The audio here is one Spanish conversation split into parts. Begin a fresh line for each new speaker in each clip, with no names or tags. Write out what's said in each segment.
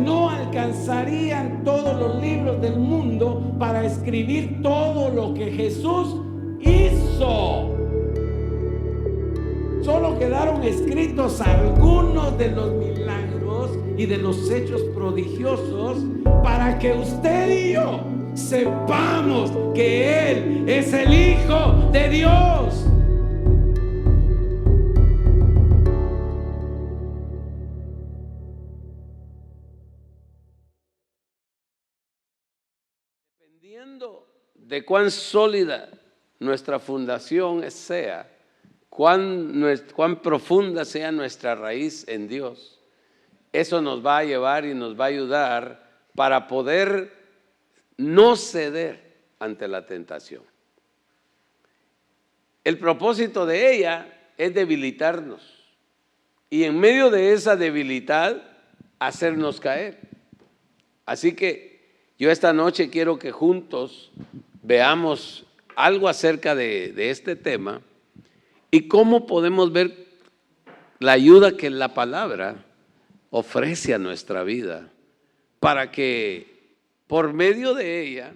no alcanzarían todos los libros del mundo para escribir todo lo que Jesús hizo. Solo quedaron escritos algunos de los milagros y de los hechos prodigiosos para que usted y yo sepamos que Él es el Hijo de Dios. Dependiendo de cuán sólida nuestra fundación sea, cuán profunda sea nuestra raíz en Dios, eso nos va a llevar y nos va a ayudar para poder no ceder ante la tentación. El propósito de ella es debilitarnos y en medio de esa debilidad hacernos caer. Así que yo esta noche quiero que juntos veamos algo acerca de este tema y cómo podemos ver la ayuda que la palabra ofrece a nuestra vida para que por medio de ella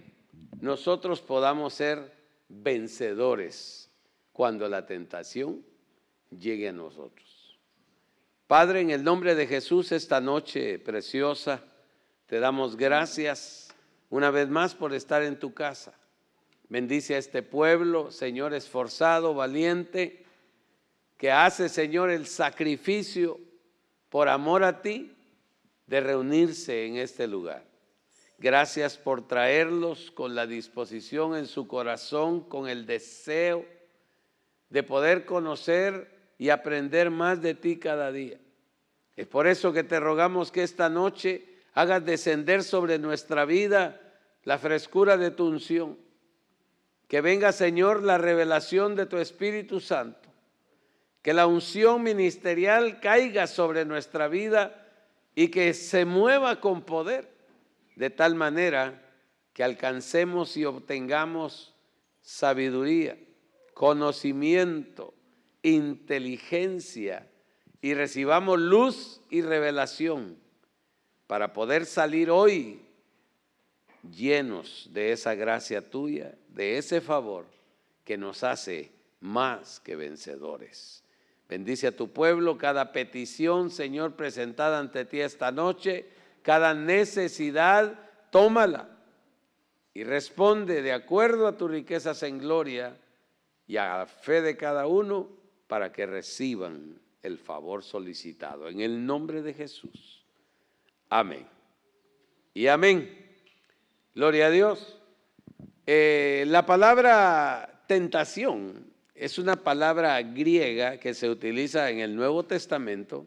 nosotros podamos ser vencedores cuando la tentación llegue a nosotros. Padre, en el nombre de Jesús, esta noche preciosa, te damos gracias una vez más por estar en tu casa. Bendice a este pueblo, Señor, esforzado, valiente, que hace, Señor, el sacrificio por amor a ti de reunirse en este lugar. Gracias por traerlos con la disposición en su corazón, con el deseo de poder conocer y aprender más de ti cada día. Es por eso que te rogamos que esta noche hagas descender sobre nuestra vida la frescura de tu unción. Que venga, Señor, la revelación de tu Espíritu Santo. Que la unción ministerial caiga sobre nuestra vida y que se mueva con poder, de tal manera que alcancemos y obtengamos sabiduría, conocimiento, inteligencia y recibamos luz y revelación para poder salir hoy llenos de esa gracia tuya, de ese favor que nos hace más que vencedores. Bendice a tu pueblo, cada petición, Señor, presentada ante ti esta noche, cada necesidad, tómala y responde de acuerdo a tus riquezas en gloria y a la fe de cada uno para que reciban el favor solicitado. En el nombre de Jesús. Amén. Y amén. Gloria a Dios. La palabra tentación es una palabra griega que se utiliza en el Nuevo Testamento,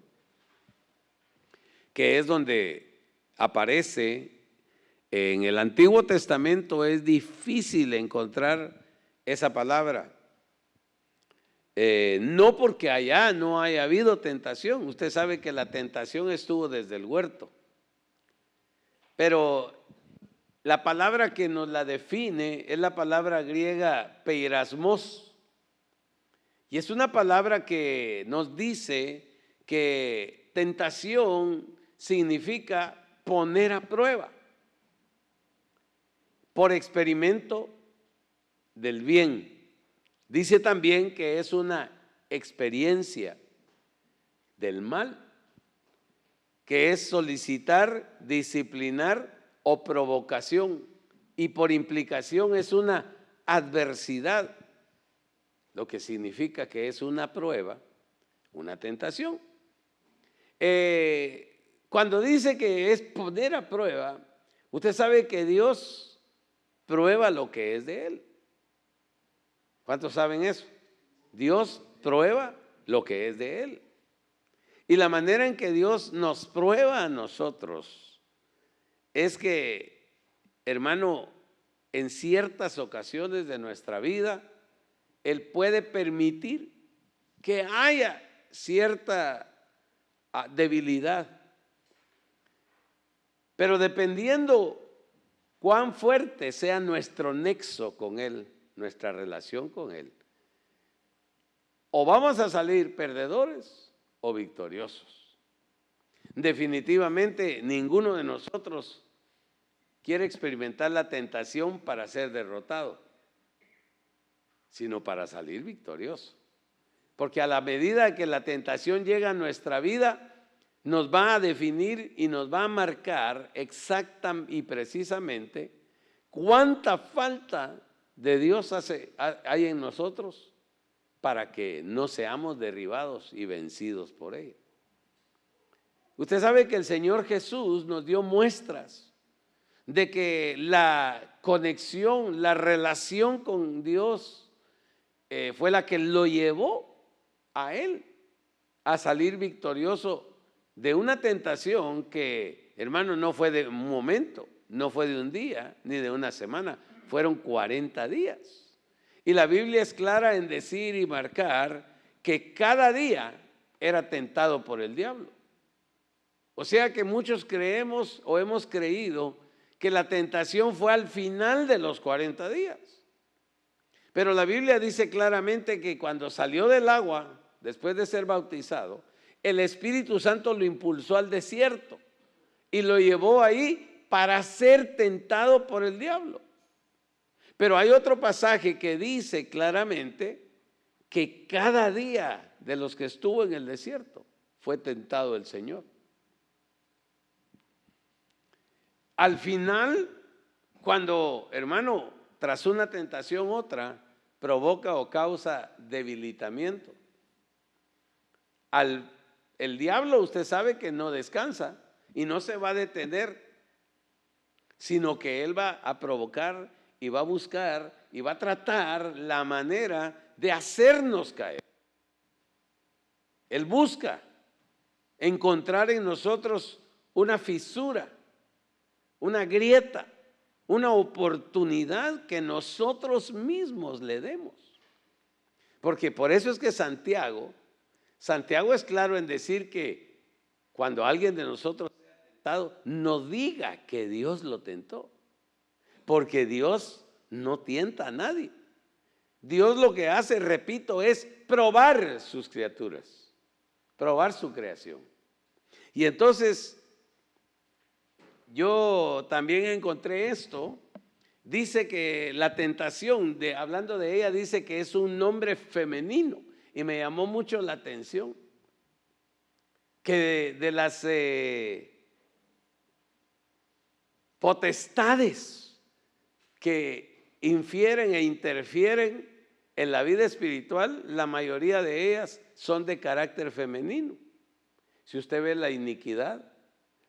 que es donde aparece. En el Antiguo Testamento es difícil encontrar esa palabra. No porque allá no haya habido tentación. Usted sabe que la tentación estuvo desde el huerto. Pero la palabra que nos la define es la palabra griega peirasmos. Y es una palabra que nos dice que tentación significa poner a prueba por experimento del bien. Dice también que es una experiencia del mal, que es solicitar, disciplinar o provocación, y por implicación es una adversidad, lo que significa que es una prueba, una tentación. Cuando dice que es poner a prueba, usted sabe que Dios prueba lo que es de Él. ¿Cuántos saben eso? Dios prueba lo que es de Él. Y la manera en que Dios nos prueba a nosotros es que, hermano, en ciertas ocasiones de nuestra vida, Él puede permitir que haya cierta debilidad. Pero dependiendo cuán fuerte sea nuestro nexo con Él, nuestra relación con Él, o vamos a salir perdedores o victoriosos. definitivamente ninguno de nosotros quiere experimentar la tentación para ser derrotado, sino para salir victorioso. Porque a la medida que la tentación llega a nuestra vida, nos va a definir y nos va a marcar exacta y precisamente cuánta falta de Dios hay en nosotros para que no seamos derribados y vencidos por ella. Usted sabe que el Señor Jesús nos dio muestras de que la conexión, la relación con Dios fue la que lo llevó a Él a salir victorioso de una tentación que, hermano, no fue de un momento, no fue de un día ni de una semana, fueron 40 días. Y la Biblia es clara en decir y marcar que cada día era tentado por el diablo. O sea que muchos creemos o hemos creído que la tentación fue al final de los 40 días. Pero la Biblia dice claramente que cuando salió del agua, después de ser bautizado, el Espíritu Santo lo impulsó al desierto y lo llevó ahí para ser tentado por el diablo. Pero hay otro pasaje que dice claramente que cada día de los que estuvo en el desierto fue tentado el Señor. Al final, cuando, hermano, tras una tentación otra, provoca o causa debilitamiento. El diablo, usted sabe que no descansa y no se va a detener, sino que él va a provocar y va a buscar y va a tratar la manera de hacernos caer. Él busca encontrar en nosotros una fisura, una grieta, una oportunidad que nosotros mismos le demos. Porque por eso es que Santiago es claro en decir que cuando alguien de nosotros sea tentado, no diga que Dios lo tentó, porque Dios no tienta a nadie. Dios lo que hace, repito, es probar sus criaturas, probar su creación. Y entonces yo también encontré esto, dice que la tentación, hablando de ella, dice que es un nombre femenino y me llamó mucho la atención que de las potestades que infieren e interfieren en la vida espiritual, la mayoría de ellas son de carácter femenino. Si usted ve la iniquidad,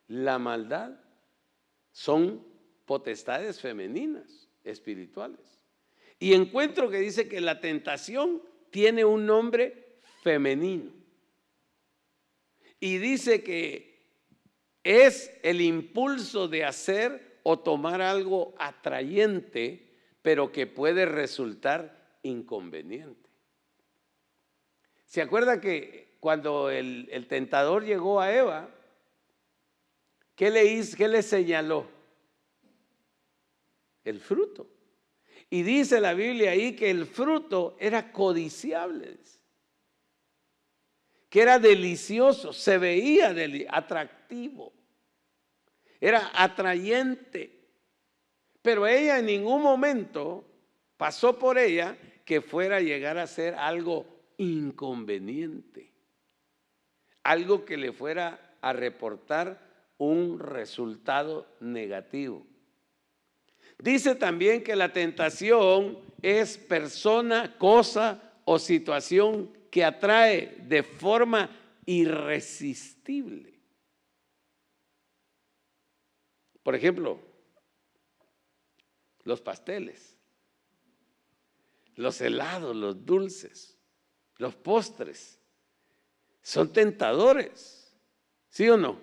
la maldad, son potestades femeninas, espirituales. Y encuentro que dice que la tentación tiene un nombre femenino. Y dice que es el impulso de hacer o tomar algo atrayente, pero que puede resultar inconveniente. ¿Se acuerda que cuando el tentador llegó a Eva, ¿qué le hizo? ¿Qué le señaló? El fruto. Y dice la Biblia ahí que el fruto era codiciable, que era delicioso, se veía atractivo, era atrayente. Pero ella en ningún momento pasó por ella que fuera a llegar a ser algo inconveniente, algo que le fuera a reportar un resultado negativo. Dice también que la tentación es persona, cosa o situación que atrae de forma irresistible. Por ejemplo, los pasteles, los helados, los dulces, los postres, son tentadores, ¿sí o no?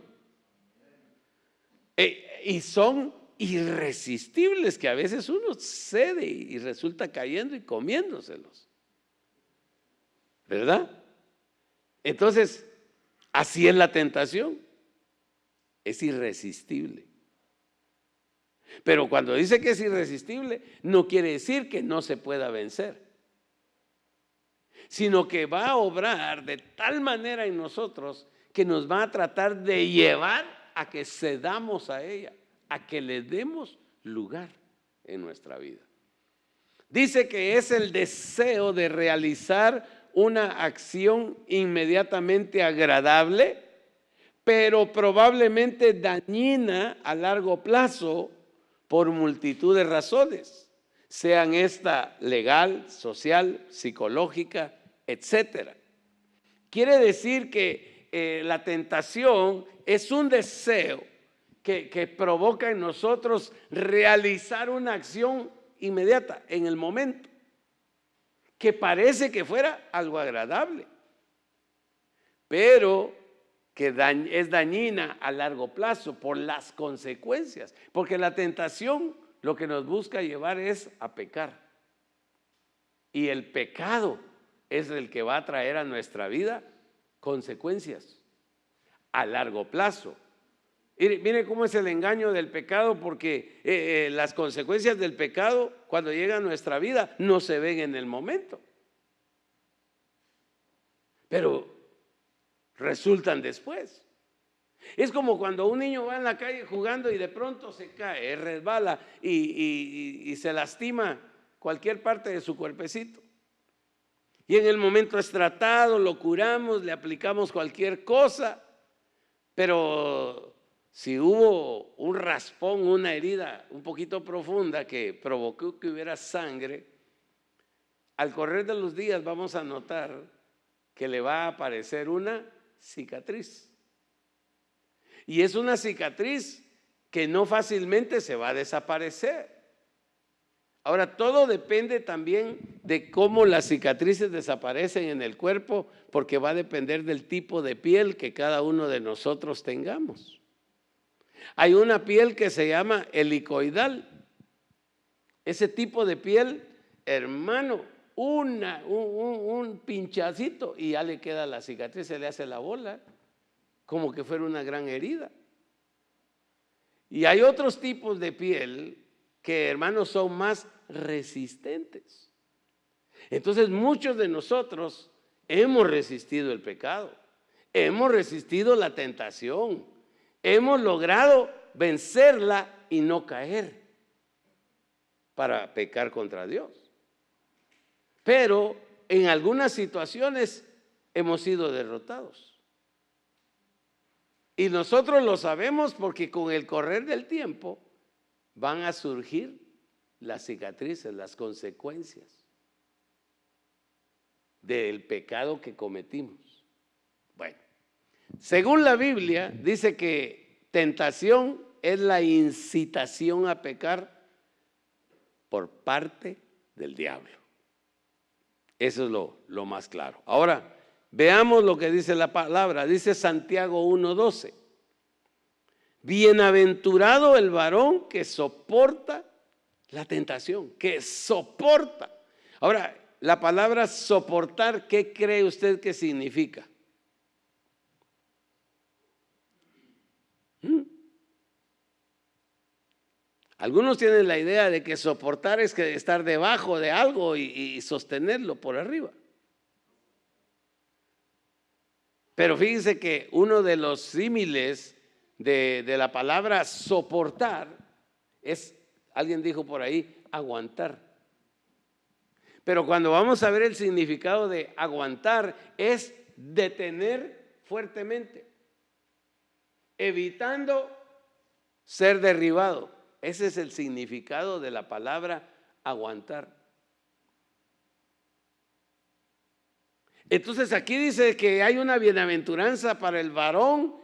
Y son irresistibles, que a veces uno cede y resulta cayendo y comiéndoselos, ¿verdad? Entonces, así es la tentación, es irresistible. Pero cuando dice que es irresistible, no quiere decir que no se pueda vencer, sino que va a obrar de tal manera en nosotros que nos va a tratar de llevar a que cedamos a ella, a que le demos lugar en nuestra vida. Dice que es el deseo de realizar una acción inmediatamente agradable, pero probablemente dañina a largo plazo por multitud de razones, sean esta legal, social, psicológica, etcétera. Quiere decir que la tentación es un deseo que provoca en nosotros realizar una acción inmediata, en el momento, que parece que fuera algo agradable, pero que es dañina a largo plazo por las consecuencias, porque la tentación lo que nos busca llevar es a pecar, y el pecado es el que va a traer a nuestra vida consecuencias a largo plazo. Mire cómo es el engaño del pecado, porque las consecuencias del pecado cuando llegan a nuestra vida no se ven en el momento, pero resultan después. Es como cuando un niño va en la calle jugando y de pronto se cae, resbala y se lastima cualquier parte de su cuerpecito. Y en el momento es tratado, lo curamos, le aplicamos cualquier cosa, pero si hubo un raspón, una herida un poquito profunda que provocó que hubiera sangre, al correr de los días vamos a notar que le va a aparecer una cicatriz. Y es una cicatriz que no fácilmente se va a desaparecer. Ahora, todo depende también de cómo las cicatrices desaparecen en el cuerpo, porque va a depender del tipo de piel que cada uno de nosotros tengamos. Hay una piel que se llama helicoidal. Ese tipo de piel, hermano, un pinchacito y ya le queda la cicatriz, se le hace la bola, como que fuera una gran herida. Y hay otros tipos de piel que, hermanos, son más resistentes. Entonces muchos de nosotros hemos resistido el pecado, hemos resistido la tentación, hemos logrado vencerla y no caer para pecar contra Dios. Pero en algunas situaciones hemos sido derrotados. Y nosotros lo sabemos porque con el correr del tiempo van a surgir las cicatrices, las consecuencias del pecado que cometimos. Bueno, según la Biblia, dice que tentación es la incitación a pecar por parte del diablo. Eso es lo más claro. Ahora, veamos lo que dice la palabra. Dice Santiago 1:12. Bienaventurado el varón que soporta la tentación, que soporta. Ahora, la palabra soportar, ¿qué cree usted que significa? Algunos tienen la idea de que soportar es que estar debajo de algo y sostenerlo por arriba. Pero fíjense que uno de los símiles de la palabra soportar es, alguien dijo por ahí, aguantar. Pero cuando vamos a ver el significado de aguantar, es detener fuertemente, evitando ser derribado. Ese es el significado de la palabra aguantar. Entonces aquí dice que hay una bienaventuranza para el varón.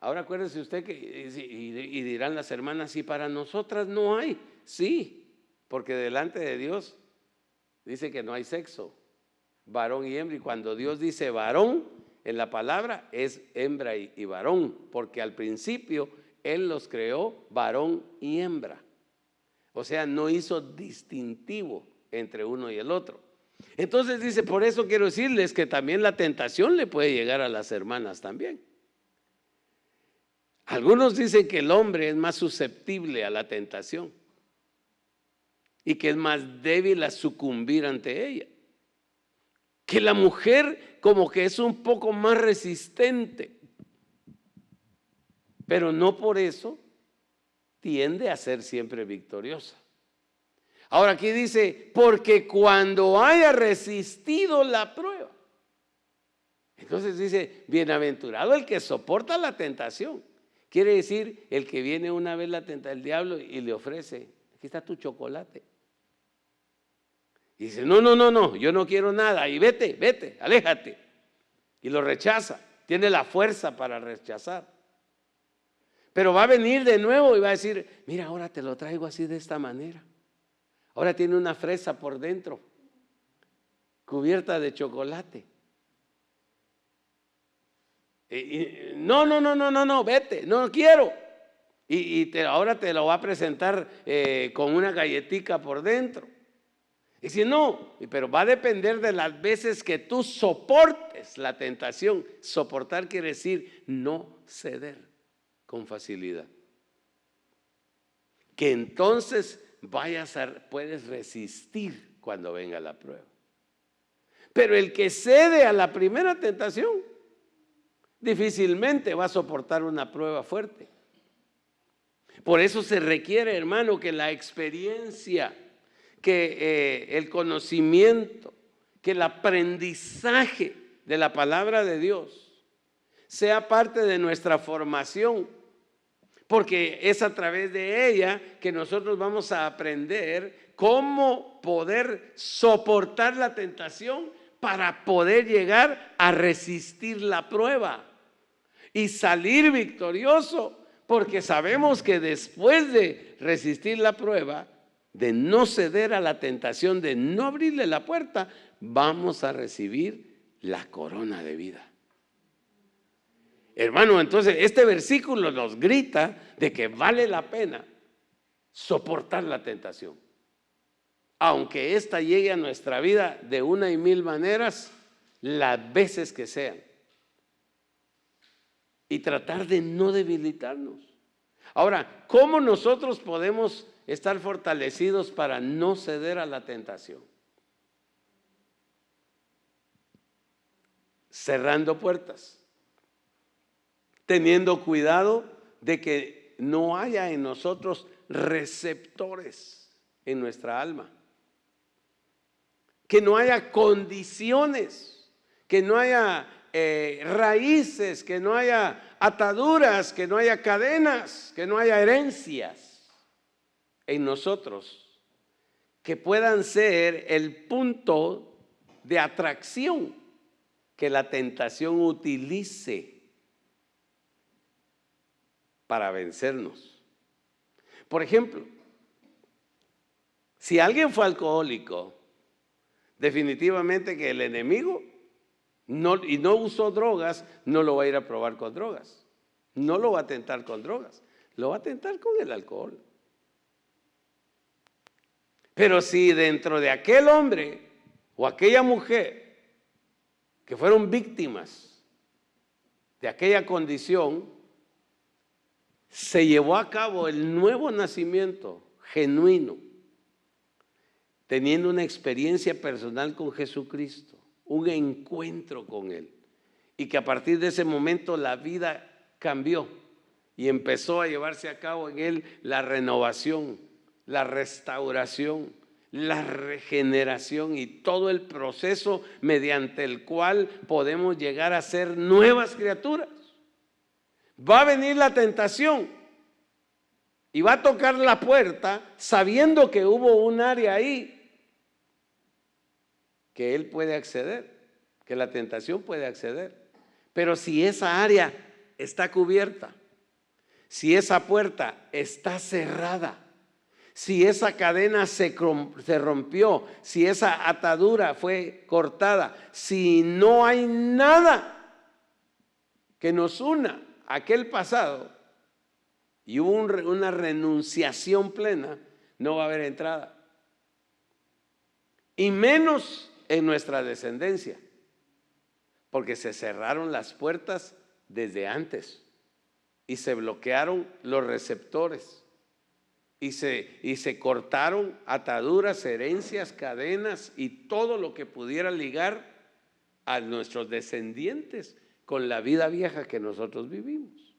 Ahora acuérdese usted que, y dirán las hermanas, si para nosotras no hay. Sí, porque delante de Dios dice que no hay sexo, varón y hembra. Y cuando Dios dice varón en la palabra es hembra y varón, porque al principio Él los creó varón y hembra. O sea, no hizo distintivo entre uno y el otro. Entonces dice, por eso quiero decirles que también la tentación le puede llegar a las hermanas también. Algunos dicen que el hombre es más susceptible a la tentación y que es más débil a sucumbir ante ella. Que la mujer como que es un poco más resistente. pero no por eso tiende a ser siempre victoriosa. Ahora aquí dice, porque cuando haya resistido la prueba. Entonces dice, bienaventurado el que soporta la tentación. Quiere decir, el que viene una vez el diablo y le ofrece, aquí está tu chocolate. Y dice, no, yo no quiero nada. Y vete, aléjate. Y lo rechaza. Tiene la fuerza para rechazar. Pero va a venir de nuevo y va a decir, mira, ahora te lo traigo así de esta manera. Ahora tiene una fresa por dentro, cubierta de chocolate. No, vete, no quiero. Ahora te lo va a presentar con una galletica por dentro. Y si no, pero va a depender de las veces que tú soportes la tentación. Soportar quiere decir no ceder con facilidad. Que entonces puedes resistir cuando venga la prueba. Pero el que cede a la primera tentación difícilmente va a soportar una prueba fuerte. Por eso se requiere, hermano, que la experiencia, que el conocimiento, que el aprendizaje de la palabra de Dios sea parte de nuestra formación, porque es a través de ella que nosotros vamos a aprender cómo poder soportar la tentación para poder llegar a resistir la prueba y salir victorioso, porque sabemos que después de resistir la prueba, de no ceder a la tentación, de no abrirle la puerta, vamos a recibir la corona de vida. Hermano, entonces este versículo nos grita de que vale la pena soportar la tentación. Aunque ésta llegue a nuestra vida de una y mil maneras, las veces que sean. Y tratar de no debilitarnos. Ahora, ¿cómo nosotros podemos estar fortalecidos para no ceder a la tentación? Cerrando puertas. Teniendo cuidado de que no haya en nosotros receptores en nuestra alma. Que no haya condiciones, que no haya raíces, que no haya ataduras, que no haya cadenas, que no haya herencias en nosotros que puedan ser el punto de atracción que la tentación utilice para vencernos. Por ejemplo, si alguien fue alcohólico, definitivamente que el enemigo no usó drogas, no lo va a ir a probar con drogas, no lo va a tentar con drogas, lo va a tentar con el alcohol. Pero si dentro de aquel hombre o aquella mujer que fueron víctimas de aquella condición, se llevó a cabo el nuevo nacimiento genuino, teniendo una experiencia personal con Jesucristo, un encuentro con Él, y que a partir de ese momento la vida cambió y empezó a llevarse a cabo en Él la renovación, la restauración, la regeneración y todo el proceso mediante el cual podemos llegar a ser nuevas criaturas. Va a venir la tentación y va a tocar la puerta sabiendo que hubo un área ahí que él puede acceder, que la tentación puede acceder. Pero si esa área está cubierta, si esa puerta está cerrada, si esa cadena se rompió, si esa atadura fue cortada, si no hay nada que nos una a aquel pasado y hubo una renunciación plena, no va a haber entrada. Y menos en nuestra descendencia, porque se cerraron las puertas desde antes y se bloquearon los receptores y se cortaron ataduras, herencias, cadenas y todo lo que pudiera ligar a nuestros descendientes con la vida vieja que nosotros vivimos.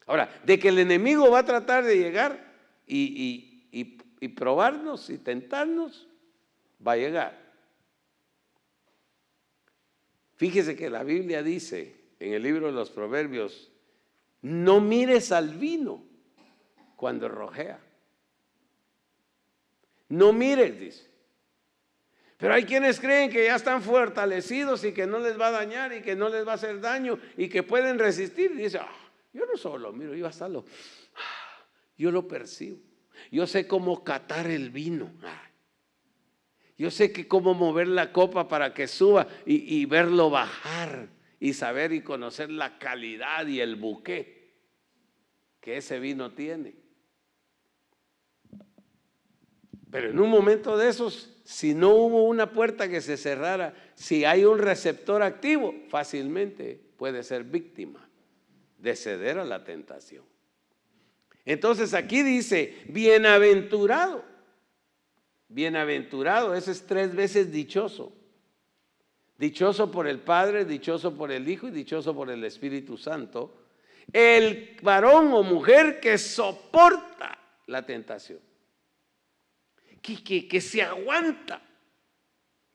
Ahora, de que el enemigo va a tratar de llegar y probarnos y tentarnos, va a llegar. Fíjese que la Biblia dice en el libro de los Proverbios, no mires al vino cuando rojea. No mires, dice. Pero hay quienes creen que ya están fortalecidos y que no les va a dañar y que no les va a hacer daño y que pueden resistir. Y dice, yo no solo lo miro, yo lo percibo. Yo sé cómo catar el vino. Yo sé que cómo mover la copa para que suba y verlo bajar y saber y conocer la calidad y el buqué que ese vino tiene. Pero en un momento de esos, si no hubo una puerta que se cerrara, si hay un receptor activo, fácilmente puede ser víctima de ceder a la tentación. Entonces aquí dice, bienaventurado. Bienaventurado, ese es 3 veces dichoso. Dichoso por el Padre, dichoso por el Hijo y dichoso por el Espíritu Santo. El varón o mujer que soporta la tentación. Que se aguanta.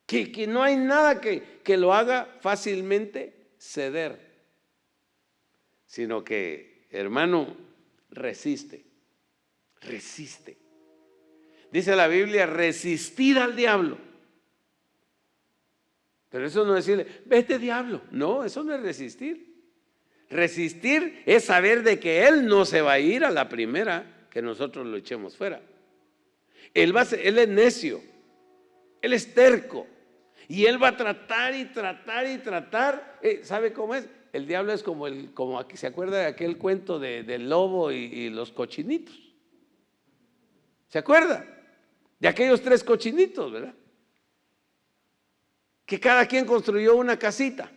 Que no hay nada que lo haga fácilmente ceder. Sino que, hermano, resiste. Resiste. Dice la Biblia, resistir al diablo. Pero eso no es decirle, vete diablo. No, eso no es resistir. Resistir es saber de que él no se va a ir a la primera que nosotros lo echemos fuera. Él es necio, él es terco. Y él va a tratar y tratar y tratar. ¿Sabe cómo es? El diablo es como aquí, ¿se acuerda de aquel cuento del lobo y los cochinitos? ¿Se acuerda? De aquellos 3 cochinitos, ¿verdad? Que cada quien construyó una casita.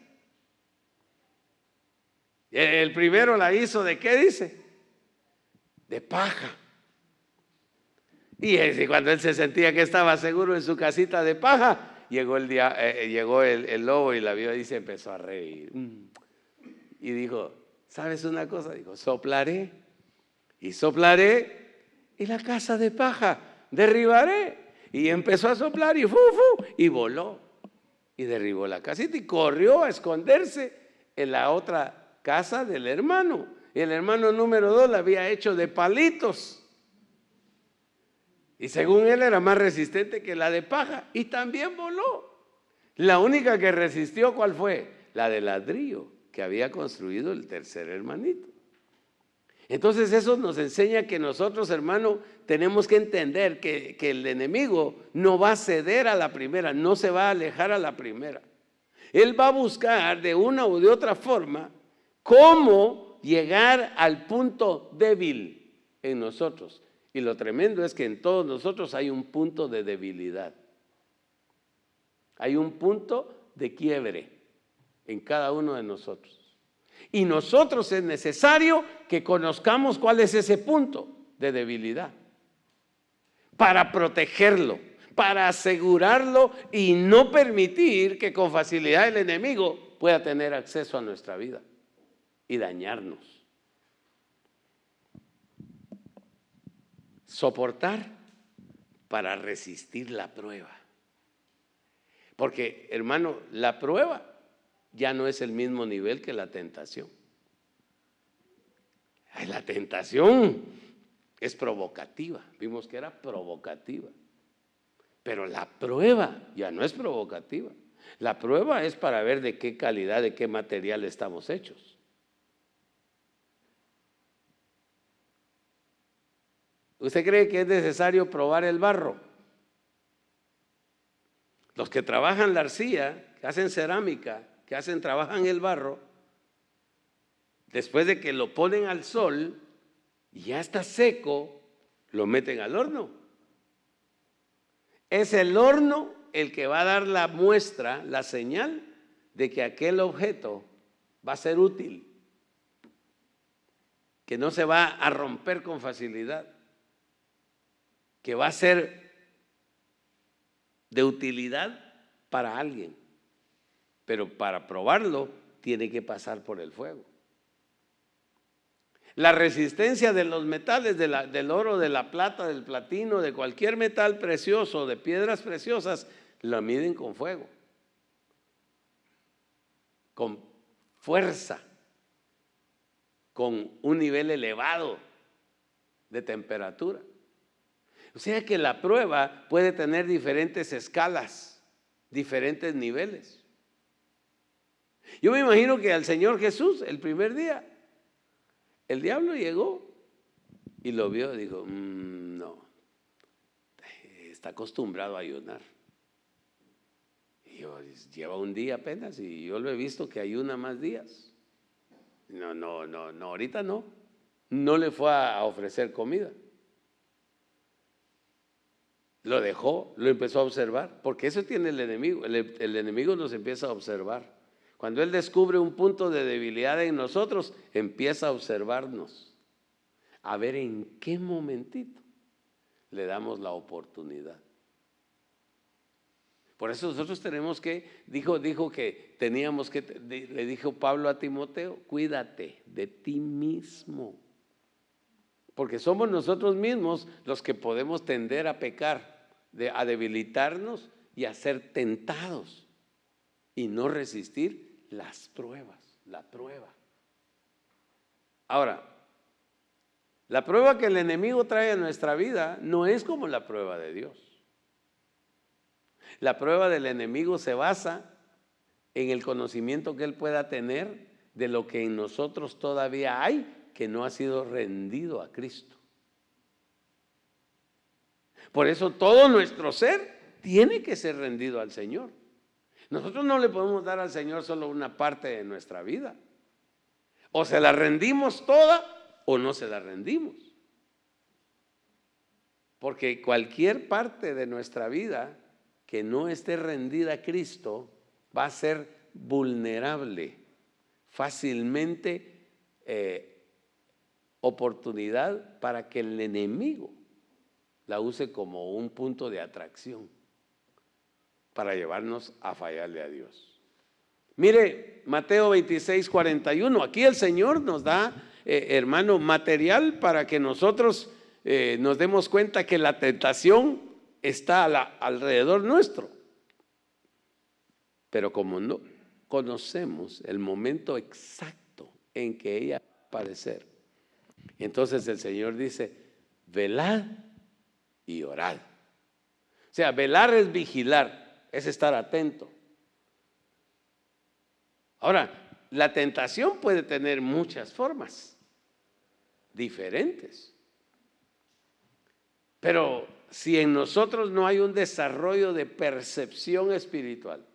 El primero la hizo ¿de qué dice? De paja. Y cuando él se sentía que estaba seguro en su casita de paja, llegó el lobo y la vio y se empezó a reír. Y dijo, ¿sabes una cosa? Dijo, soplaré y soplaré y la casa de paja derribaré. Y empezó a soplar y voló. Y derribó la casita y corrió a esconderse en la otra casa del hermano. Y el hermano número 2 la había hecho de palitos. Y según él era más resistente que la de paja. Y también voló. La única que resistió, ¿cuál fue? La de ladrillo que había construido el tercer hermanito. Entonces eso nos enseña que nosotros, hermano, tenemos que entender que el enemigo no va a ceder a la primera, no se va a alejar a la primera. Él va a buscar de una u de otra forma cómo llegar al punto débil en nosotros. Y lo tremendo es que en todos nosotros hay un punto de debilidad. Hay un punto de quiebre en cada uno de nosotros. Y nosotros es necesario que conozcamos cuál es ese punto de debilidad para protegerlo, para asegurarlo y no permitir que con facilidad el enemigo pueda tener acceso a nuestra vida y dañarnos. Soportar para resistir la prueba. Porque, hermano, la prueba ya no es el mismo nivel que la tentación. La tentación es provocativa. Vimos que era provocativa. Pero la prueba ya no es provocativa. La prueba es para ver de qué calidad, de qué material estamos hechos. ¿Usted cree que es necesario probar el barro? Los que trabajan la arcilla, que hacen cerámica, trabajan el barro, después de que lo ponen al sol y ya está seco, lo meten al horno. Es el horno el que va a dar la muestra, la señal de que aquel objeto va a ser útil, que no se va a romper con facilidad, que va a ser de utilidad para alguien. Pero para probarlo tiene que pasar por el fuego. La resistencia de los metales, del oro, de la plata, del platino, de cualquier metal precioso, de piedras preciosas, la miden con fuego, con fuerza, con un nivel elevado de temperatura. O sea que la prueba puede tener diferentes escalas, diferentes niveles. Yo me imagino que al Señor Jesús, el primer día, el diablo llegó y lo vio y dijo, no, está acostumbrado a ayunar. Y yo, lleva un día apenas y yo lo he visto que ayuna más días. No, ahorita no. No le fue a ofrecer comida. Lo dejó, lo empezó a observar, porque eso tiene el enemigo. El enemigo nos empieza a observar. Cuando él descubre un punto de debilidad en nosotros, empieza a observarnos, a ver en qué momentito le damos la oportunidad. Por eso nosotros tenemos que, dijo que teníamos que, le dijo Pablo a Timoteo, cuídate de ti mismo. Porque somos nosotros mismos los que podemos tender a pecar, a debilitarnos y a ser tentados y no resistir las pruebas, la prueba. Ahora, la prueba que el enemigo trae a nuestra vida no es como la prueba de Dios. La prueba del enemigo se basa en el conocimiento que él pueda tener de lo que en nosotros todavía hay que no ha sido rendido a Cristo. Por eso todo nuestro ser tiene que ser rendido al Señor. Nosotros no le podemos dar al Señor solo una parte de nuestra vida. O se la rendimos toda o no se la rendimos. Porque cualquier parte de nuestra vida que no esté rendida a Cristo va a ser vulnerable, fácilmente oportunidad para que el enemigo la use como un punto de atracción para llevarnos a fallarle a Dios. Mire, Mateo 26, 41, aquí el Señor nos da, hermano, material para que nosotros nos demos cuenta que la tentación está alrededor nuestro. Pero como no conocemos el momento exacto en que ella va a aparecer, entonces el Señor dice, velad y orad. O sea, velar es vigilar, es estar atento. Ahora, la tentación puede tener muchas formas diferentes. Pero si en nosotros no hay un desarrollo de percepción espiritual,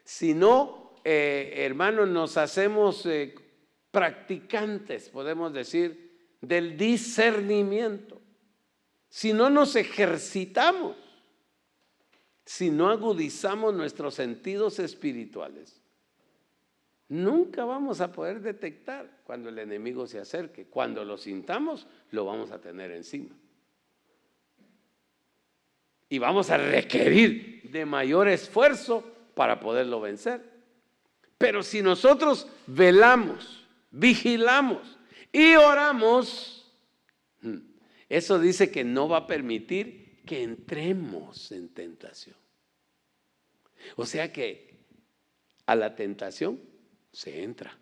si no, hermanos, nos hacemos practicantes, podemos decir, del discernimiento, si no nos ejercitamos, si no agudizamos nuestros sentidos espirituales, nunca vamos a poder detectar cuando el enemigo se acerque. Cuando lo sintamos, lo vamos a tener encima. Y vamos a requerir de mayor esfuerzo para poderlo vencer. Pero si nosotros velamos, vigilamos y oramos, eso dice que no va a permitir que entremos en tentación. O sea que a la tentación se entra.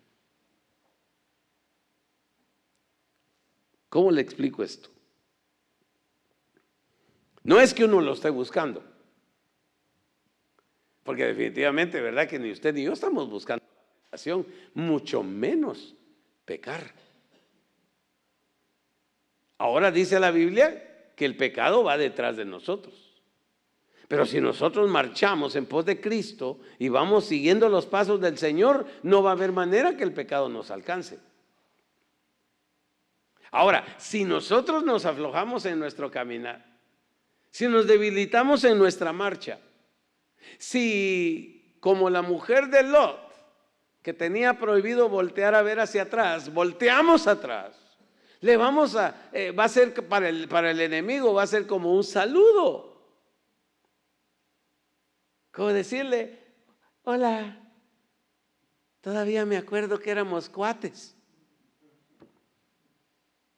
¿Cómo le explico esto? No es que uno lo esté buscando, porque definitivamente, ¿verdad? Que ni usted ni yo estamos buscando la tentación, mucho menos pecar. Ahora dice la Biblia que el pecado va detrás de nosotros. Pero si nosotros marchamos en pos de Cristo y vamos siguiendo los pasos del Señor, no va a haber manera que el pecado nos alcance. Ahora, si nosotros nos aflojamos en nuestro caminar, si nos debilitamos en nuestra marcha, si como la mujer de Lot, que tenía prohibido voltear a ver hacia atrás, volteamos atrás, le vamos a, va a ser para el enemigo, va a ser como un saludo. Como decirle, hola, todavía me acuerdo que éramos cuates.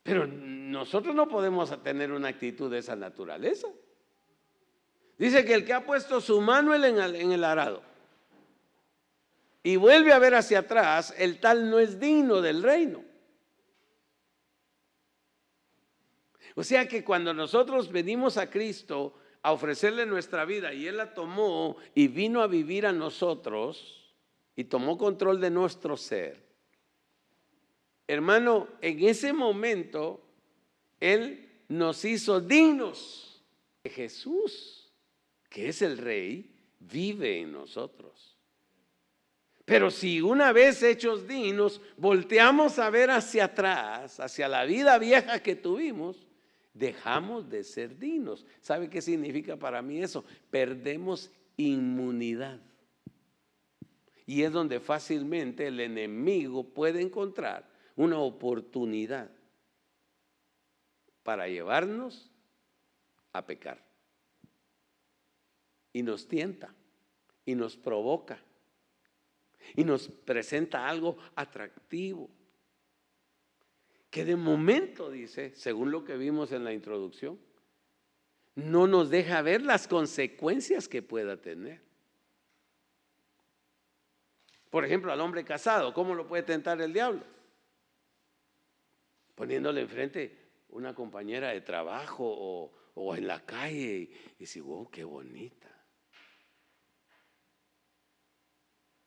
Pero nosotros no podemos tener una actitud de esa naturaleza. Dice que el que ha puesto su mano en el arado y vuelve a ver hacia atrás, el tal no es digno del reino. O sea que cuando nosotros venimos a Cristo a ofrecerle nuestra vida y Él la tomó y vino a vivir a nosotros y tomó control de nuestro ser, hermano, en ese momento Él nos hizo dignos. Jesús, que es el Rey, vive en nosotros. Pero si una vez hechos dignos, volteamos a ver hacia atrás, hacia la vida vieja que tuvimos, dejamos de ser dignos. ¿Sabe qué significa para mí eso? Perdemos inmunidad. Y es donde fácilmente el enemigo puede encontrar una oportunidad para llevarnos a pecar. Y nos tienta, y nos provoca, y nos presenta algo atractivo, que de momento, dice, según lo que vimos en la introducción, no nos deja ver las consecuencias que pueda tener. Por ejemplo, al hombre casado, ¿cómo lo puede tentar el diablo? Poniéndole enfrente una compañera de trabajo o en la calle y dice, wow, qué bonita.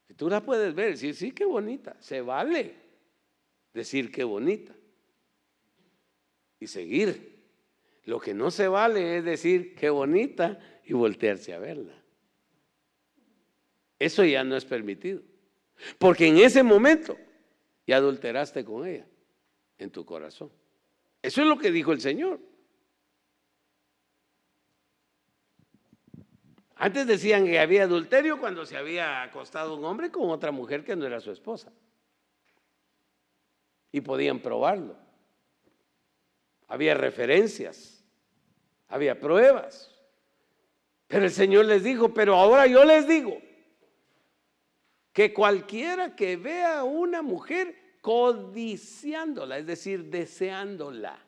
Y tú la puedes ver y decir, sí, qué bonita. Se vale decir qué bonita y seguir. Lo que no se vale es decir qué bonita y voltearse a verla. Eso ya no es permitido. Porque en ese momento ya adulteraste con ella en tu corazón. Eso es lo que dijo el Señor. Antes decían que había adulterio cuando se había acostado un hombre con otra mujer que no era su esposa. Y podían probarlo. Había referencias, había pruebas. Pero el Señor les dijo, pero ahora yo les digo que cualquiera que vea a una mujer codiciándola, es decir, deseándola.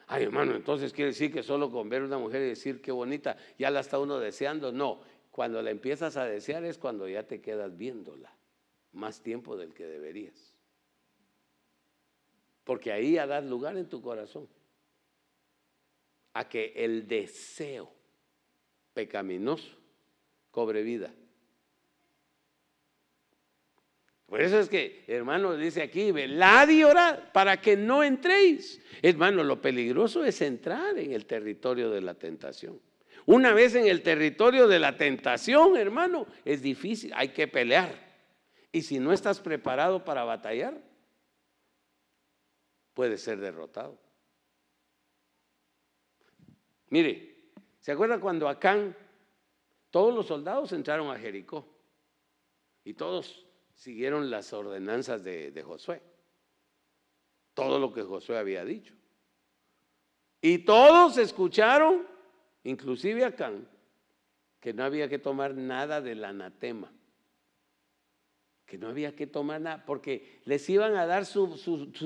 Ay, hermano, entonces quiere decir que solo con ver a una mujer y decir qué bonita, ya la está uno deseando. No, cuando la empiezas a desear es cuando ya te quedas viéndola más tiempo del que deberías. Porque ahí ya das lugar en tu corazón a que el deseo pecaminoso cobre vida. Por eso es que, hermano, dice aquí, velad y orad para que no entréis. Hermano, lo peligroso es entrar en el territorio de la tentación. Una vez en el territorio de la tentación, hermano, es difícil, hay que pelear. Y si no estás preparado para batallar, puedes ser derrotado. Mire, ¿se acuerdan cuando Acán, todos los soldados entraron a Jericó y todos siguieron las ordenanzas de Josué? Todo lo que Josué había dicho. Y todos escucharon, inclusive Acán, que no había que tomar nada del anatema. Que no había que tomar nada, porque les iban a dar su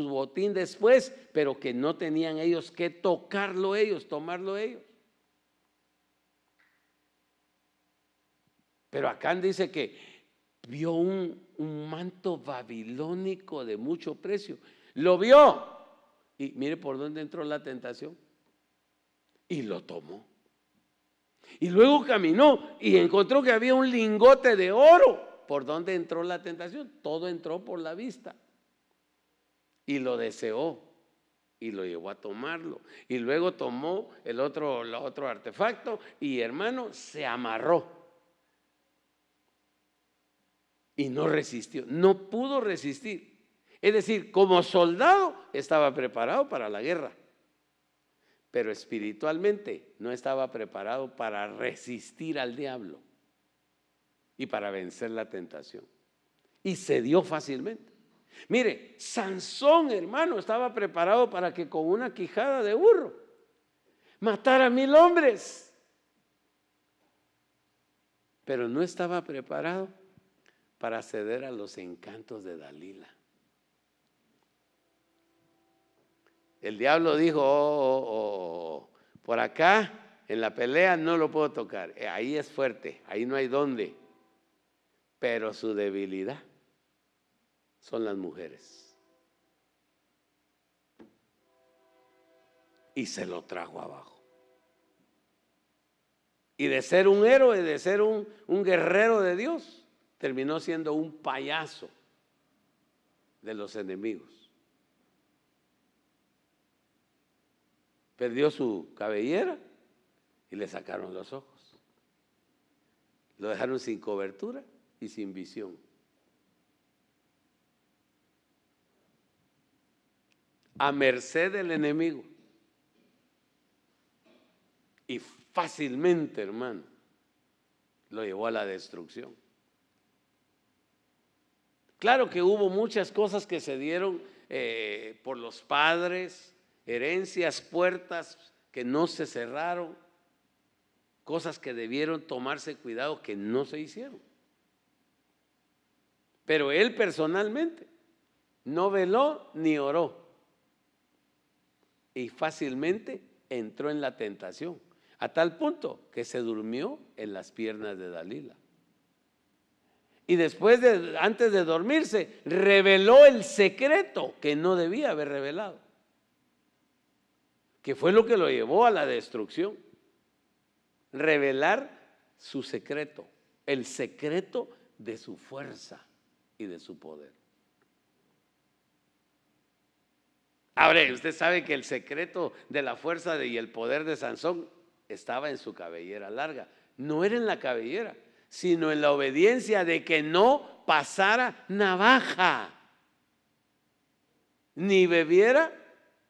botín después, pero que no tenían ellos que tocarlo ellos, tomarlo ellos. Pero Acán dice que vio un manto babilónico de mucho precio. Lo vio. Y mire por dónde entró la tentación. Y lo tomó. Y luego caminó y encontró que había un lingote de oro. ¿Por dónde entró la tentación? Todo entró por la vista. Y lo deseó. Y lo llevó a tomarlo. Y luego tomó el otro artefacto y, hermano, se amarró. Y no resistió, no pudo resistir. Es decir, como soldado estaba preparado para la guerra, pero espiritualmente no estaba preparado para resistir al diablo y para vencer la tentación. Y cedió fácilmente. Mire, Sansón, hermano, estaba preparado para que con una quijada de burro matara a 1000 hombres, pero no estaba preparado para ceder a los encantos de Dalila. el diablo dijo, por acá en la pelea no lo puedo tocar. Ahí es fuerte, ahí no hay dónde. Pero su debilidad son las mujeres. Y se lo trajo abajo. Y de ser un héroe, de ser un guerrero de Dios, terminó siendo un payaso de los enemigos. Perdió su cabellera y le sacaron los ojos. Lo dejaron sin cobertura y sin visión. A merced del enemigo. Y fácilmente, hermano, lo llevó a la destrucción. Claro que hubo muchas cosas que se dieron por los padres, herencias, puertas que no se cerraron, cosas que debieron tomarse cuidado que no se hicieron. Pero él personalmente no veló ni oró y fácilmente entró en la tentación, a tal punto que se durmió en las piernas de Dalila. Y después, antes de dormirse, reveló el secreto que no debía haber revelado, que fue lo que lo llevó a la destrucción. Revelar su secreto, el secreto de su fuerza y de su poder. Ahora, usted sabe que el secreto de la fuerza y el poder de Sansón estaba en su cabellera larga. No era en la cabellera, sino en la obediencia de que no pasara navaja, ni bebiera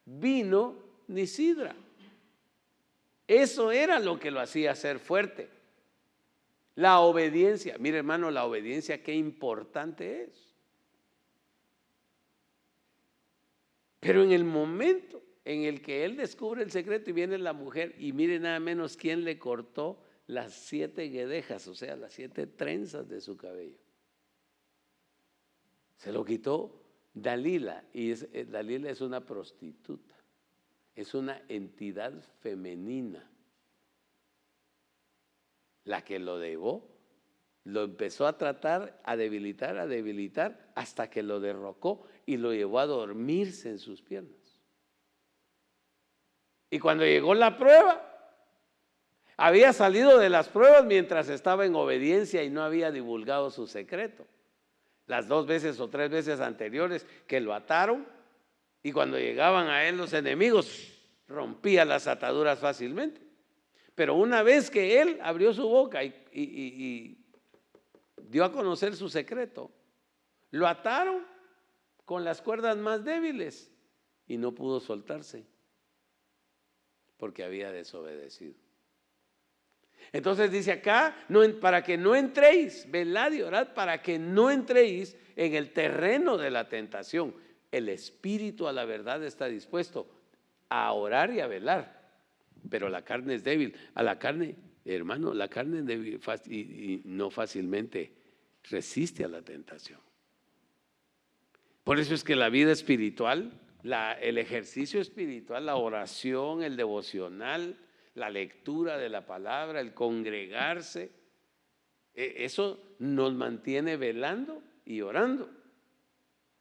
vino ni sidra. Eso era lo que lo hacía ser fuerte. La obediencia. Mire, hermano, la obediencia qué importante es. Pero en el momento en el que él descubre el secreto y viene la mujer y mire nada menos quién le cortó las 7 guedejas, o sea, las 7 trenzas de su cabello. Se lo quitó Dalila, y Dalila es una prostituta, es una entidad femenina. La que lo llevó, lo empezó a tratar, a debilitar, hasta que lo derrocó y lo llevó a dormirse en sus piernas. Y cuando llegó la prueba, había salido de las pruebas mientras estaba en obediencia y no había divulgado su secreto. Las 2 veces o 3 veces anteriores que lo ataron, y cuando llegaban a él los enemigos, rompía las ataduras fácilmente. Pero una vez que él abrió su boca y dio a conocer su secreto, lo ataron con las cuerdas más débiles y no pudo soltarse porque había desobedecido. Entonces dice acá, para que no entréis, velad y orad para que no entréis en el terreno de la tentación. El espíritu a la verdad está dispuesto a orar y a velar, pero la carne es débil. A la carne, hermano, la carne es débil y no fácilmente resiste a la tentación. Por eso es que la vida espiritual, el ejercicio espiritual, la oración, el devocional, la lectura de la palabra, el congregarse, eso nos mantiene velando y orando.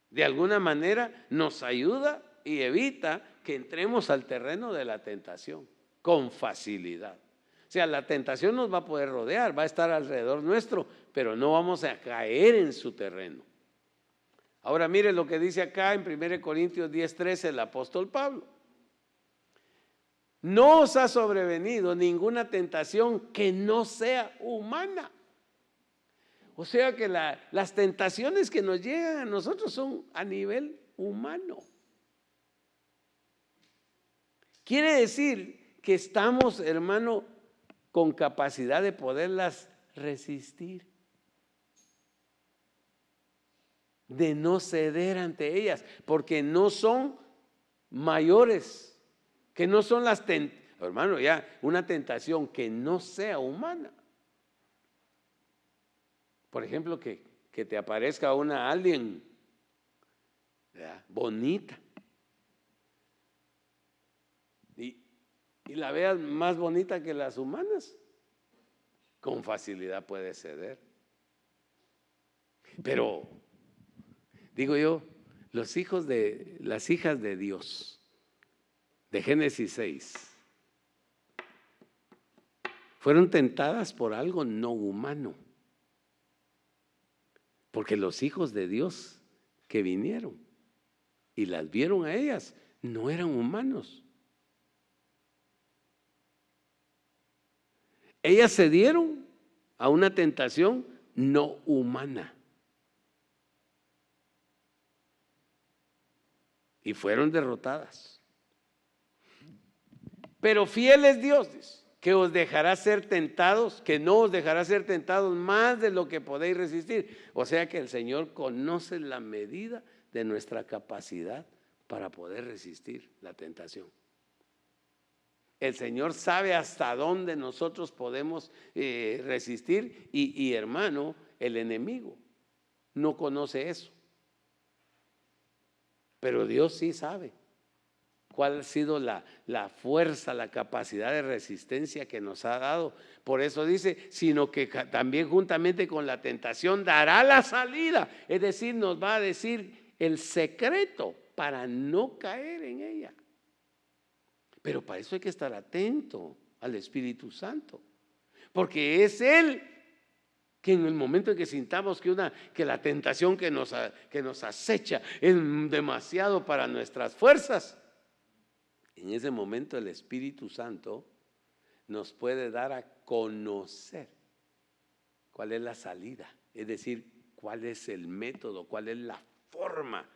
De alguna manera nos ayuda y evita que entremos al terreno de la tentación con facilidad. O sea, la tentación nos va a poder rodear, va a estar alrededor nuestro, pero no vamos a caer en su terreno. Ahora mire lo que dice acá en 1 Corintios 10:13 el apóstol Pablo. No os ha sobrevenido ninguna tentación que no sea humana. O sea que las tentaciones que nos llegan a nosotros son a nivel humano. Quiere decir que estamos, hermano, con capacidad de poderlas resistir, de no ceder ante ellas, porque no son mayores, que no son hermano, ya una tentación que no sea humana. Por ejemplo, que te aparezca alguien, ¿verdad?, bonita, y, y la veas más bonita que las humanas, con facilidad puede ceder. Pero, digo yo, las hijas de Dios, de Génesis 6, fueron tentadas por algo no humano. Porque los hijos de Dios que vinieron y las vieron a ellas no eran humanos. Ellas cedieron a una tentación no humana. Y fueron derrotadas. Pero fiel es Dios, dice, que os dejará ser tentados, que no os dejará ser tentados más de lo que podéis resistir. O sea que el Señor conoce la medida de nuestra capacidad para poder resistir la tentación. El Señor sabe hasta dónde nosotros podemos resistir y hermano, el enemigo no conoce eso. Pero Dios sí sabe cuál ha sido la fuerza, la capacidad de resistencia que nos ha dado. Por eso dice, sino que también juntamente con la tentación dará la salida. Es decir, nos va a decir el secreto para no caer en ella. Pero para eso hay que estar atento al Espíritu Santo, porque es Él que en el momento en que sintamos que la tentación que nos acecha es demasiado para nuestras fuerzas, en ese momento el Espíritu Santo nos puede dar a conocer cuál es la salida, es decir, cuál es el método, cuál es la forma,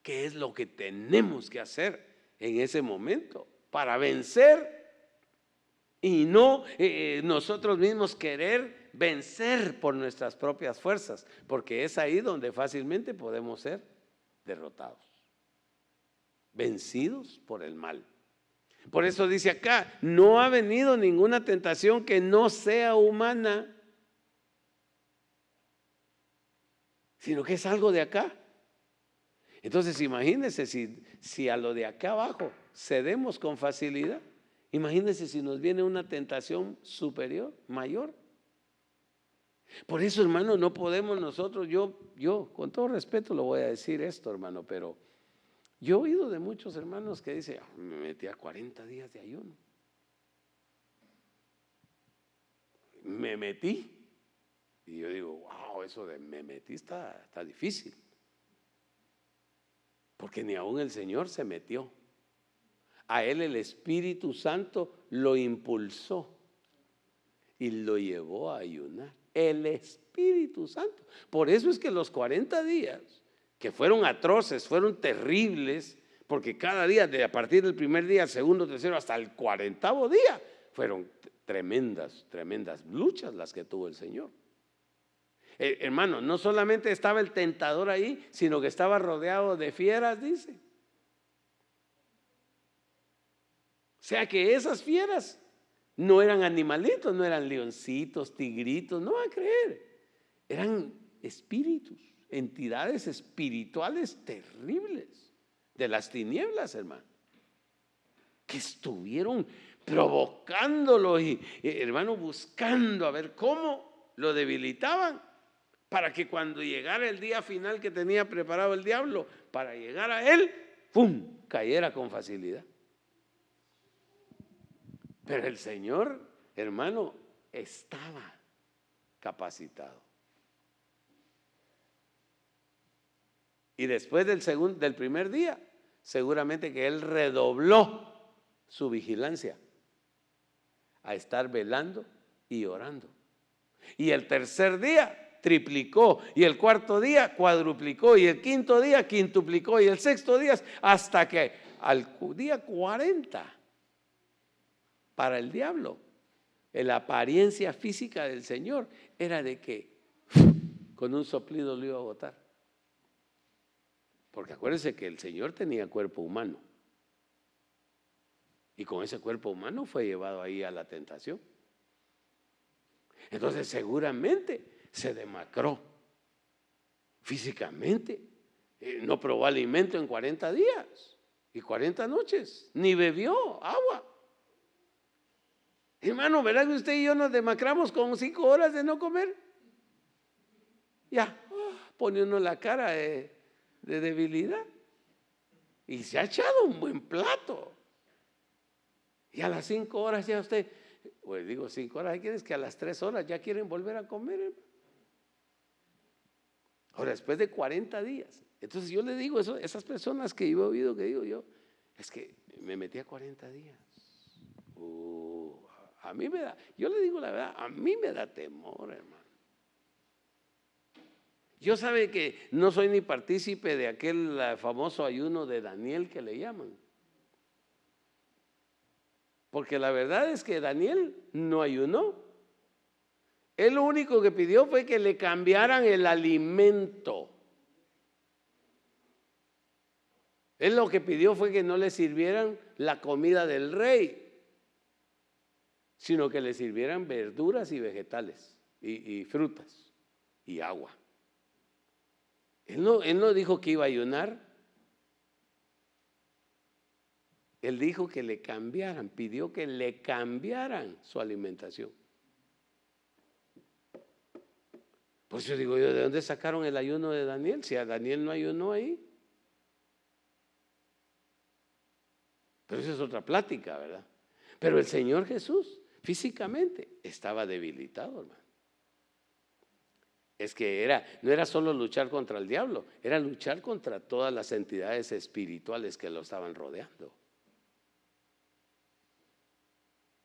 qué es lo que tenemos que hacer en ese momento para vencer y no nosotros mismos querer vencer por nuestras propias fuerzas, porque es ahí donde fácilmente podemos ser derrotados, vencidos por el mal. Por eso dice acá, no ha venido ninguna tentación que no sea humana, sino que es algo de acá. Entonces imagínense si a lo de acá abajo cedemos con facilidad, imagínense si nos viene una tentación superior, mayor. Por eso, hermano, no podemos nosotros, yo con todo respeto lo voy a decir esto, hermano, pero yo he oído de muchos hermanos que dicen, me metí a 40 días de ayuno. Me metí. Y yo digo, wow, eso de me metí está difícil. Porque ni aún el Señor se metió. A Él el Espíritu Santo lo impulsó y lo llevó a ayunar. El Espíritu Santo. Por eso es que los 40 días, que fueron atroces, fueron terribles, porque cada día, a partir del primer día, segundo, tercero, hasta el 40º día, fueron tremendas luchas las que tuvo el Señor. Hermano, no solamente estaba el tentador ahí, sino que estaba rodeado de fieras, dice. O sea que esas fieras no eran animalitos, no eran leoncitos, tigritos, no van a creer. Eran espíritus, entidades espirituales terribles de las tinieblas, hermano, que estuvieron provocándolo y hermano, buscando a ver cómo lo debilitaban, para que cuando llegara el día final que tenía preparado el diablo para llegar a él, ¡pum!, cayera con facilidad. Pero el Señor, hermano, estaba capacitado. Y después del primer día, seguramente que Él redobló su vigilancia a estar velando y orando. Y el tercer día triplicó, y el cuarto día cuadruplicó, y el quinto día quintuplicó, y el sexto día, hasta que al día 40, para el diablo, la apariencia física del Señor era de que con un soplido lo iba a botar. Porque acuérdense que el Señor tenía cuerpo humano, y con ese cuerpo humano fue llevado ahí a la tentación. Entonces seguramente se demacró físicamente, no probó alimento en 40 días y 40 noches, ni bebió agua. Hermano, ¿verdad que usted y yo nos demacramos con 5 horas de no comer? Ya, pone uno la cara de debilidad. Y se ha echado un buen plato. Y a las 5 horas ya usted, pues digo 5 horas, ¿quieres que a las 3 horas ya quieren volver a comer, hermano? Ahora, después de 40 días. Entonces yo le digo eso, esas personas que yo he oído que digo yo, es que me metí a 40 días. A mí me da, yo le digo la verdad, a mí me da temor, hermano. Yo sabe que no soy ni partícipe de aquel famoso ayuno de Daniel que le llaman. Porque la verdad es que Daniel no ayunó. Él lo único que pidió fue que le cambiaran el alimento. Él lo que pidió fue que no le sirvieran la comida del rey, sino que le sirvieran verduras y vegetales y frutas y agua. Él no dijo que iba a ayunar. Él dijo que le cambiaran, pidió que le cambiaran su alimentación. Por eso digo yo, ¿de dónde sacaron el ayuno de Daniel? Si a Daniel no ayunó ahí. Pero eso es otra plática, ¿verdad? Pero el Señor Jesús físicamente estaba debilitado, hermano. Es que no era solo luchar contra el diablo, era luchar contra todas las entidades espirituales que lo estaban rodeando.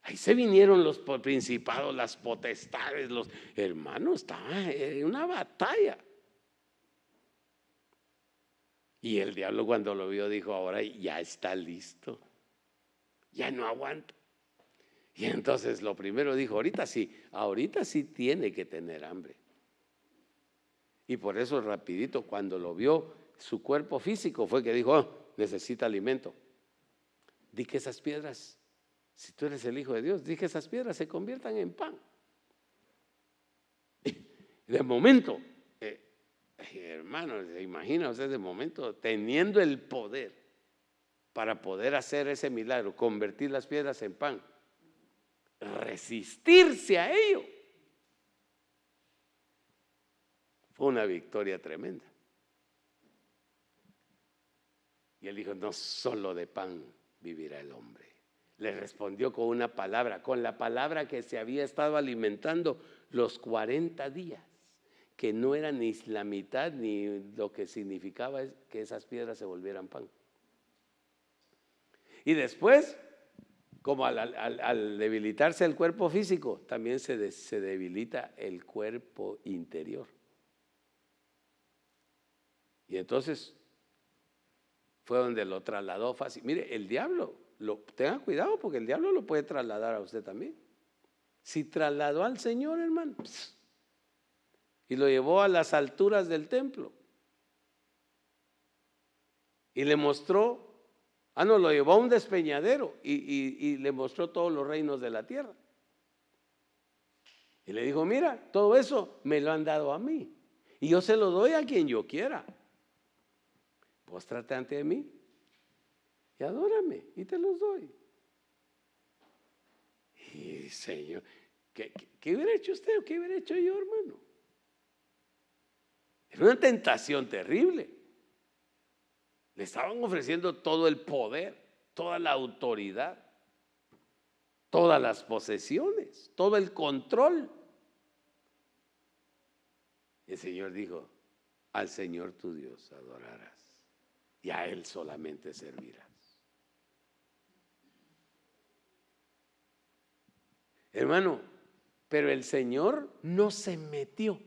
Ahí se vinieron los principados, las potestades, los hermanos, estaba en una batalla. Y el diablo cuando lo vio dijo, ahora ya está listo, ya no aguanta. Y entonces lo primero dijo, ahorita sí tiene que tener hambre. Y por eso rapidito cuando lo vio su cuerpo físico fue que dijo, necesita alimento. Di que esas piedras, si tú eres el Hijo de Dios, di que esas piedras se conviertan en pan. De momento, hermano, ¿se imagina usted de momento teniendo el poder para poder hacer ese milagro, convertir las piedras en pan, resistirse a ello? Fue una victoria tremenda. Y él dijo, no solo de pan vivirá el hombre. Le respondió con una palabra, con la palabra que se había estado alimentando los 40 días, que no era ni la mitad ni lo que significaba que esas piedras se volvieran pan. Y después, como al debilitarse el cuerpo físico, también se debilita el cuerpo interior. Y entonces fue donde lo trasladó fácil. Mire, el diablo, tenga cuidado porque el diablo lo puede trasladar a usted también. Si trasladó al Señor, hermano, y lo llevó a las alturas del templo y le mostró, lo llevó a un despeñadero y le mostró todos los reinos de la tierra. Y le dijo, mira, todo eso me lo han dado a mí y yo se lo doy a quien yo quiera. Póstrate ante mí y adórame y te los doy. Y Señor, ¿qué hubiera hecho usted o qué hubiera hecho yo, hermano? Era una tentación terrible. Le estaban ofreciendo todo el poder, toda la autoridad, todas las posesiones, todo el control. El Señor dijo, al Señor tu Dios adorarás y a Él solamente servirás. Hermano, pero el Señor no se metió.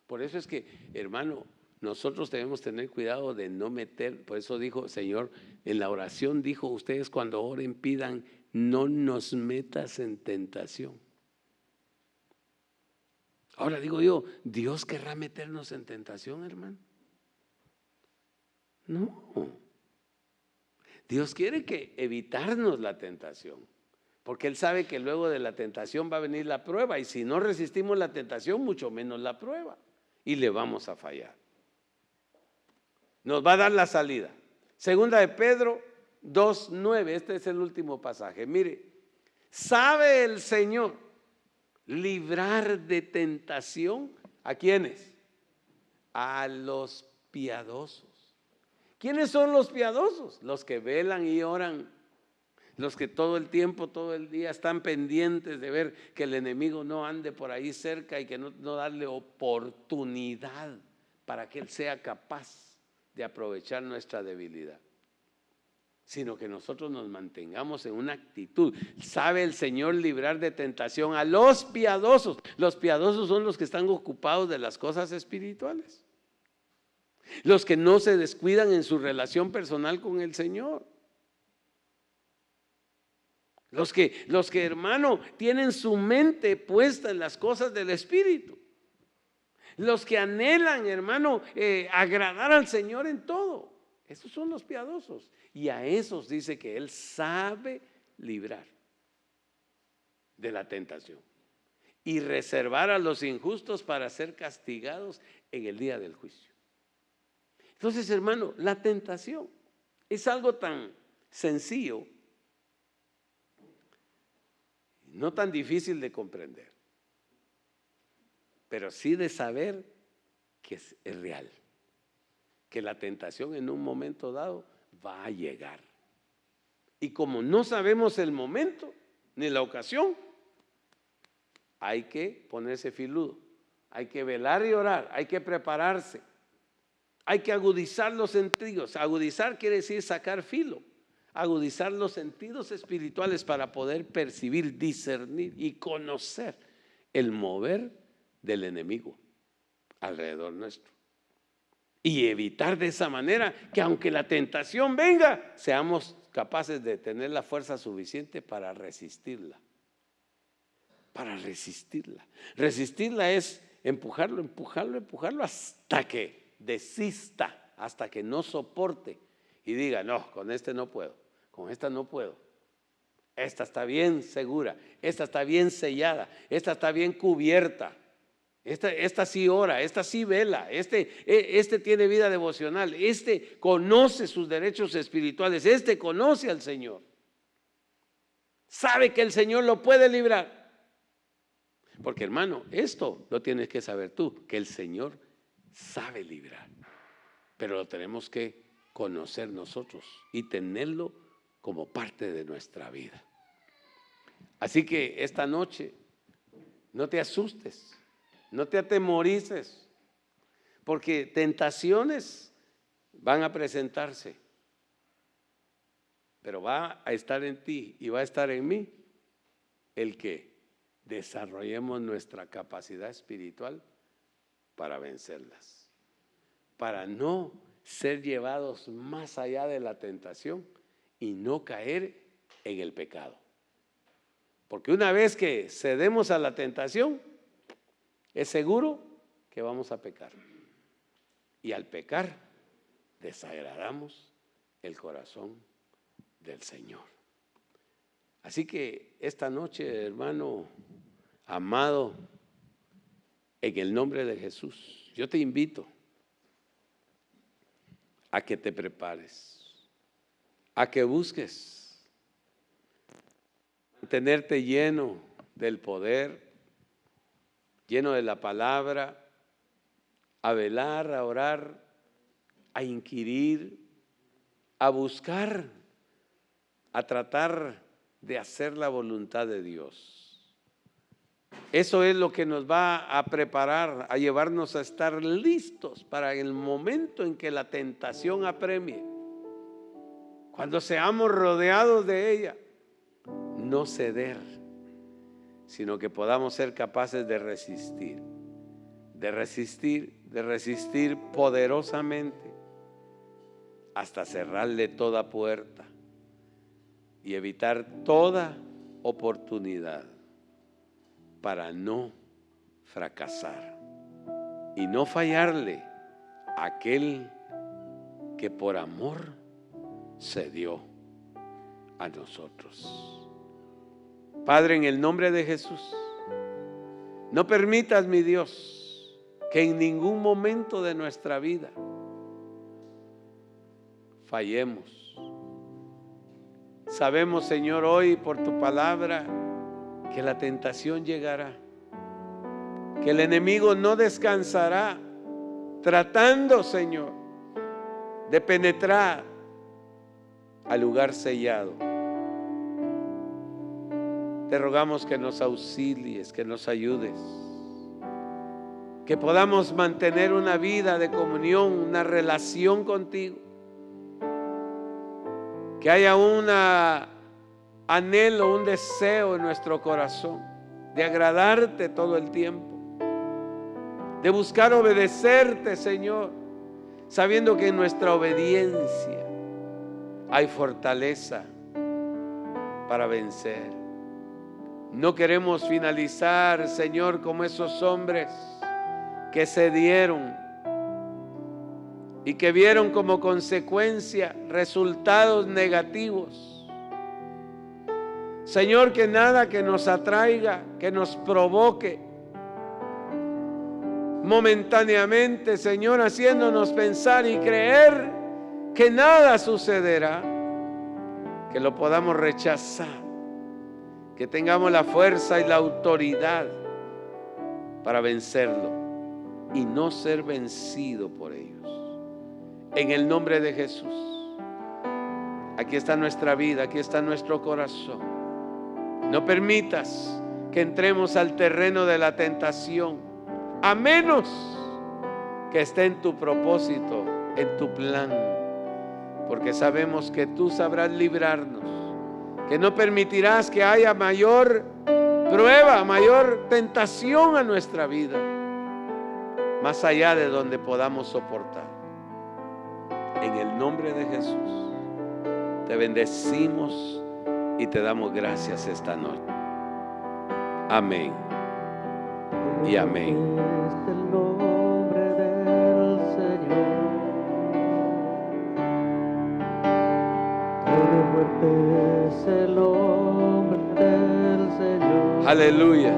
Por eso es que, hermano, nosotros debemos tener cuidado de no meter. Por eso dijo, Señor, en la oración dijo, ustedes cuando oren pidan, no nos metas en tentación. Ahora digo yo, ¿Dios querrá meternos en tentación, hermano? No. Dios quiere que evitarnos la tentación, porque Él sabe que luego de la tentación va a venir la prueba, y si no resistimos la tentación, mucho menos la prueba, y le vamos a fallar. Nos va a dar la salida. Segunda de Pedro 2:9, este es el último pasaje. Mire, ¿Sabe el Señor librar de tentación a quiénes? A los piadosos. ¿Quiénes son los piadosos? Los que velan y oran, los que todo el tiempo, todo el día están pendientes de ver que el enemigo no ande por ahí cerca y que no darle oportunidad para que él sea capaz de aprovechar nuestra debilidad, sino que nosotros nos mantengamos en una actitud. ¿Sabe el Señor librar de tentación a los piadosos? Los piadosos son los que están ocupados de las cosas espirituales, los que no se descuidan en su relación personal con el Señor, los que hermano tienen su mente puesta en las cosas del Espíritu, los que anhelan, hermano, agradar al Señor en todo. Esos son los piadosos, y a esos dice que Él sabe librar de la tentación y reservar a los injustos para ser castigados en el día del juicio. Entonces, hermano, la tentación es algo tan sencillo, no tan difícil de comprender, pero sí de saber que es real, que la tentación en un momento dado va a llegar. Y como no sabemos el momento ni la ocasión, hay que ponerse filudo, hay que velar y orar, hay que prepararse, hay que agudizar los sentidos. Agudizar quiere decir sacar filo, agudizar los sentidos espirituales para poder percibir, discernir y conocer el mover del enemigo alrededor nuestro, y evitar de esa manera que aunque la tentación venga, seamos capaces de tener la fuerza suficiente para resistirla. Para resistirla. Resistirla es empujarlo hasta que desista, hasta que no soporte y diga: no, con este no puedo, con esta no puedo. Esta está bien segura, esta está bien sellada, esta está bien cubierta. Esta sí ora, esta sí vela, este tiene vida devocional, este conoce sus derechos espirituales, este conoce al Señor, sabe que el Señor lo puede librar. Porque, hermano, esto lo tienes que saber tú, que el Señor sabe librar, pero lo tenemos que conocer nosotros y tenerlo como parte de nuestra vida. Así que esta noche no te asustes, no te atemorices, porque tentaciones van a presentarse, pero va a estar en ti y va a estar en mí el que desarrollemos nuestra capacidad espiritual para vencerlas, para no ser llevados más allá de la tentación y no caer en el pecado. Porque una vez que cedemos a la tentación, es seguro que vamos a pecar. Y al pecar, desagradamos el corazón del Señor. Así que esta noche, hermano amado, en el nombre de Jesús, yo te invito a que te prepares, a que busques mantenerte lleno del poder, lleno de la palabra, a velar, a orar, a inquirir, a buscar, a tratar de hacer la voluntad de Dios. Eso es lo que nos va a preparar, a llevarnos a estar listos para el momento en que la tentación apremie. Cuando seamos rodeados de ella, no ceder, sino que podamos ser capaces de resistir, de resistir poderosamente hasta cerrarle toda puerta y evitar toda oportunidad para no fracasar y no fallarle a aquel que por amor se dio a nosotros. Padre, en el nombre de Jesús, no permitas, mi Dios, que en ningún momento de nuestra vida fallemos. Sabemos, Señor, hoy por tu palabra que la tentación llegará, que el enemigo no descansará tratando, Señor, de penetrar al lugar sellado. Te rogamos que nos auxilies, que nos ayudes, que podamos mantener una vida de comunión, una relación contigo, que haya un anhelo, un deseo en nuestro corazón de agradarte todo el tiempo, de buscar obedecerte, Señor, sabiendo que en nuestra obediencia hay fortaleza para vencer. No queremos finalizar, Señor, como esos hombres que se dieron y que vieron como consecuencia resultados negativos. Señor, que nada que nos atraiga, que nos provoque momentáneamente, Señor, haciéndonos pensar y creer que nada sucederá, que lo podamos rechazar, que tengamos la fuerza y la autoridad para vencerlo y no ser vencido por ellos. En el nombre de Jesús, aquí está nuestra vida, aquí está nuestro corazón. No permitas que entremos al terreno de la tentación, a menos que esté en tu propósito, en tu plan, porque sabemos que tú sabrás librarnos, que no permitirás que haya mayor prueba, mayor tentación a nuestra vida, más allá de donde podamos soportar. En el nombre de Jesús, te bendecimos y te damos gracias esta noche. Amén y amén.
Es el nombre del Señor. Fuerte es el nombre del Señor.
Aleluya.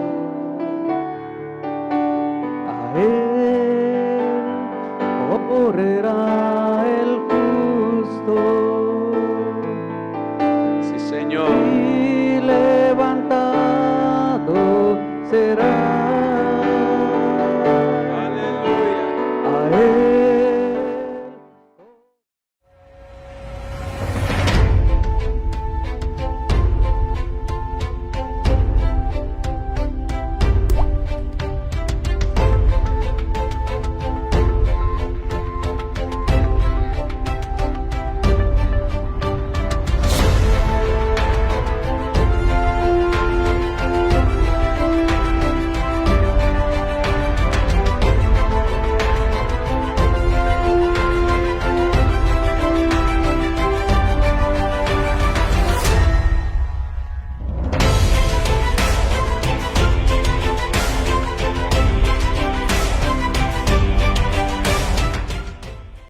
A Él correrá el justo.
Sí, Señor.
Y levantado será